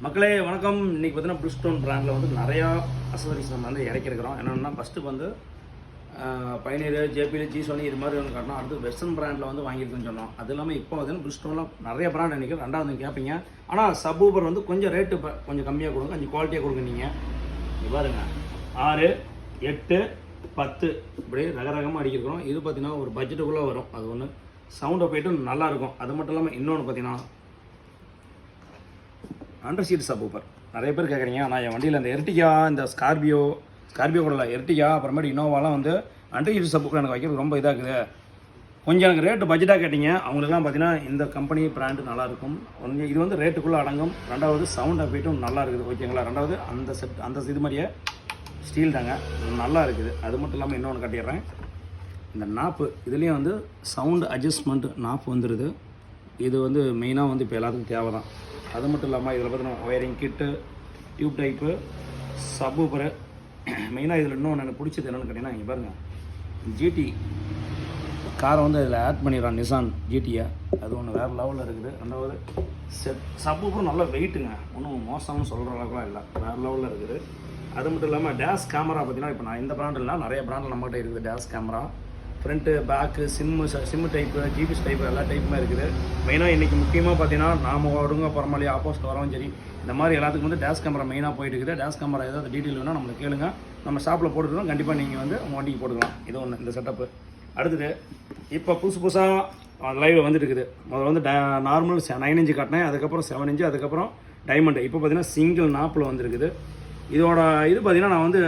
மக்களே வணக்கம். இன்றைக்கி பார்த்தீங்கன்னா பிரிஸ்டோன் பிராண்டில் வந்து நிறையா அசசரிஸ் நம்ம வந்து இறக்கிருக்கிறோம். என்னென்னா ஃபஸ்ட்டு வந்து பைனீர், ஜேபிஎல், ஜி-சோனி இது மாதிரி ஒன்று காட்டணும். அடுத்து வெஸ்டர்ன் பிராண்டில் வந்து வாங்கியிருக்குன்னு சொன்னோம். அது இல்லாமல் இப்போ பார்த்தீங்கன்னா பிரிஸ்டோனில் நிறைய பிராண்ட் நினைக்கிறேன். ரெண்டாவது கேட்பீங்க, ஆனால் சப்வூஃபர் வந்து கொஞ்சம் ரேட்டு கொஞ்சம் கம்மியாக கொடுங்க, கொஞ்சம் குவாலிட்டியாக கொடுங்க. நீங்கள் இது பாருங்க 6, 8, 10 இப்படி ரகரகமாக அடிக்கிறோம். இது பார்த்தீங்கன்னா ஒரு பட்ஜெட்டுக்குள்ளே வரும். அது ஒன்று சவுண்டை போய்ட்டு நல்லாயிருக்கும். அது மட்டும் இல்லாமல் இன்னொன்று பார்த்தீங்கன்னா அண்டர் சீட் சப்வூஃபர் நிறைய பேர் கேட்குறீங்க. ஆனால் என் வண்டியில் இந்த எர்டிகா, இந்த ஸ்கார்பியோ கூட இல்லை, எர்டிகா அப்புறமேட்டு இனோவாலாம் வந்து அண்டர் சீட் சப்வூஃபர் எனக்கு வைக்கிறது ரொம்ப இதாக இருக்குது. கொஞ்சம் எனக்கு ரேட்டு பட்ஜெட்டாக கேட்டிங்க. அவங்களுக்குலாம் பார்த்தீங்கன்னா இந்த கம்பெனி பிராண்டு நல்லாயிருக்கும். கொஞ்சம் இது வந்து ரேட்டுக்குள்ளே அடங்கும். ரெண்டாவது சவுண்ட் அஃபீட்டும் நல்லா இருக்குது. ஓகேங்களா? ரெண்டாவது அந்த இது மாதிரியே ஸ்டீல் தாங்க, நல்லா இருக்குது. அது மட்டும் இல்லாமல் இன்னொன்று காட்டிடுறேன். இந்த நாப்பு இதுலேயும் வந்து சவுண்டு அட்ஜஸ்ட்மெண்ட் நாப்பு வந்துடுது. இது வந்து மெயினாக வந்து இப்போ எல்லாத்துக்கும் தேவை தான். அது மட்டும் இல்லாமல் இதில் பார்த்தீங்கன்னா ஒயரிங் கிட்டு, டியூப் டைப்பு, சப்வூஃபரு. மெயினாக இதில் இன்னொன்று எனக்கு பிடிச்சது என்னென்னு கேட்டிங்கன்னா, இங்கே பாருங்கள், ஜிடி காரை வந்து இதில் ஆட் பண்ணிடுறான், நிசான் ஜிடியை. அது ஒன்று வேறு லெவலில் இருக்குது. ரெண்டாவது சப்வூஃபரும் நல்லா வெயிட்டுங்க, ஒன்றும் மோசம்னு சொல்கிற அளவுக்குலாம் இல்லை, வேறு லெவலில் இருக்குது. அது மட்டும் இல்லாமல் டேஷ் கேமரா பார்த்தீங்கன்னா, இப்போ நான் இந்த பிராண்டில் நிறைய பிராண்டில் நம்மகிட்ட இருக்குது dash camera. Front, back, sim type, GPS type எல்லா டைப்புமே இருக்குது. மெயினாக இன்றைக்கி முக்கியமாக பார்த்தீங்கன்னா நாம் ஒருங்க பரமாலி ஆப்போசிட் வரவும் சரி, இந்த மாதிரி எல்லாத்துக்கும் வந்து டேஷ் கேமரா மெயினாக போயிட்டு இருக்குது. டேஷ் கேமரா ஏதாவது டீட்டெயில் வேணால் நம்மளுக்கு கேளுங்க, நம்ம ஷாப்பில் போட்டுக்கிறோம். கண்டிப்பாக நீங்கள் வந்து உங்கள் வண்டிக்கு போட்டுக்கலாம். இது ஒன்று இந்த செட்டப்பு. அடுத்தது இப்போ புதுசாக லைவில் வந்துட்டு இருக்குது. முதல்ல வந்து நார்மல் 9 இன்ச்சு காட்டினேன், அதுக்கப்புறம் 7 இன்ச்சு, அதுக்கப்புறம் டைமண்டு. இப்போ பார்த்தீங்கன்னா சிங்கிள் நாப்பில் வந்துருக்குது. இதோட இது பார்த்தீங்கன்னா நான் வந்து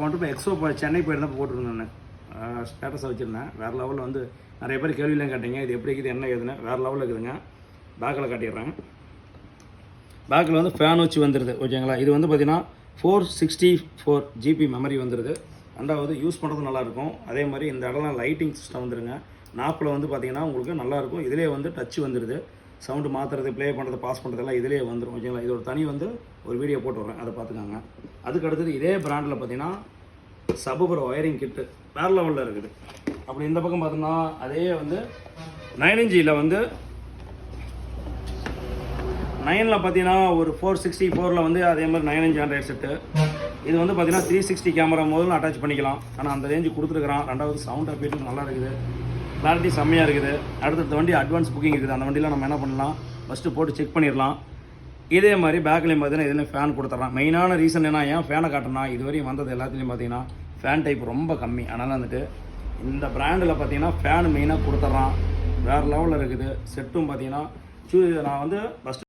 போட்டு எக்ஸோ சென்னை போயிருந்தப்போ போட்டுருந்தேன், ஸ்டேட்டஸை வச்சுருந்தேன். வேறு லெவலில் வந்து நிறைய பேர் கேள்வியிலாம் கேட்டீங்க, இது எப்படி இருக்குது என்ன ஏதுன்னு. வேறு லெவலில் இருக்குதுங்க. பேக்கில் காட்டிடுறேன். பேக்கில் வந்து ஃபேன் வச்சு வந்துடுது. ஓகேங்களா? இது வந்து பார்த்திங்கன்னா 464 GB மெமரி வந்துடுது. ரெண்டாவது யூஸ் பண்ணுறது நல்லாயிருக்கும். அதே மாதிரி இந்த இடம்லாம் லைட்டிங் சிஸ்டம் வந்துடுங்க. நாப்பில் வந்து பார்த்திங்கன்னா உங்களுக்கு நல்லாயிருக்கும். இதிலே வந்து டச் வந்துடுது. சவுண்டு மாற்றுறது, ப்ளே பண்ணுறது, பாஸ் பண்ணுறதெல்லாம் இதிலே வந்துடும். ஓகேங்களா? இதோட தனி வந்து ஒரு வீடியோ போட்டு வரேன், அதை பார்த்துக்காங்க. அதுக்கு அடுத்தது இதே பிராண்டில் பார்த்திங்கன்னா சப்வூஃபர் ஒயரிங் கிட்டு வேறு லெவலில் இருக்குது. அப்படி இந்த பக்கம் பார்த்தோம்னா அதே வந்து 9 இன்ச்சில் வந்து 9ல் பார்த்தீங்கன்னா ஒரு 464 வந்து அதே மாதிரி 9 இன்ச் ஆண்ட்ராய்ட் செட்டு. இது வந்து பார்த்தீங்கன்னா 360 கேமரா முதல்ல அட்டாச் பண்ணிக்கலாம். ஆனால் அந்த ரேஞ்சு கொடுத்துருக்குறான். ரெண்டாவது சவுண்ட் அஃபீட்டும் நல்லா இருக்குது, கிளாரிட்டி செம்மையாக இருக்குது. அடுத்த வண்டி அட்வான்ஸ் புக்கிங் இருக்குது. அந்த வண்டியில் நம்ம என்ன பண்ணலாம், ஃபஸ்ட்டு போட்டு செக் பண்ணிடலாம். இதே மாதிரி பேக்லேயும் பார்த்தீங்கன்னா இதுலேயும் ஃபேன் கொடுத்துட்றான். மெயினான ரீசன் என்ன, ஏன் ஃபேனை காட்டினா இதுவரையும் வந்தது எல்லாத்துலேயும் பார்த்தீங்கன்னா ஃபேன் டைப் ரொம்ப கம்மி. அதனால் வந்துட்டு இந்த பிராண்டில் பார்த்தீங்கன்னா ஃபேன் மெயினாக கொடுத்துட்றான். வேறு லெவலில் இருக்குது. செட்டும் பார்த்தீங்கன்னா நான் வந்து ஃபஸ்ட்டு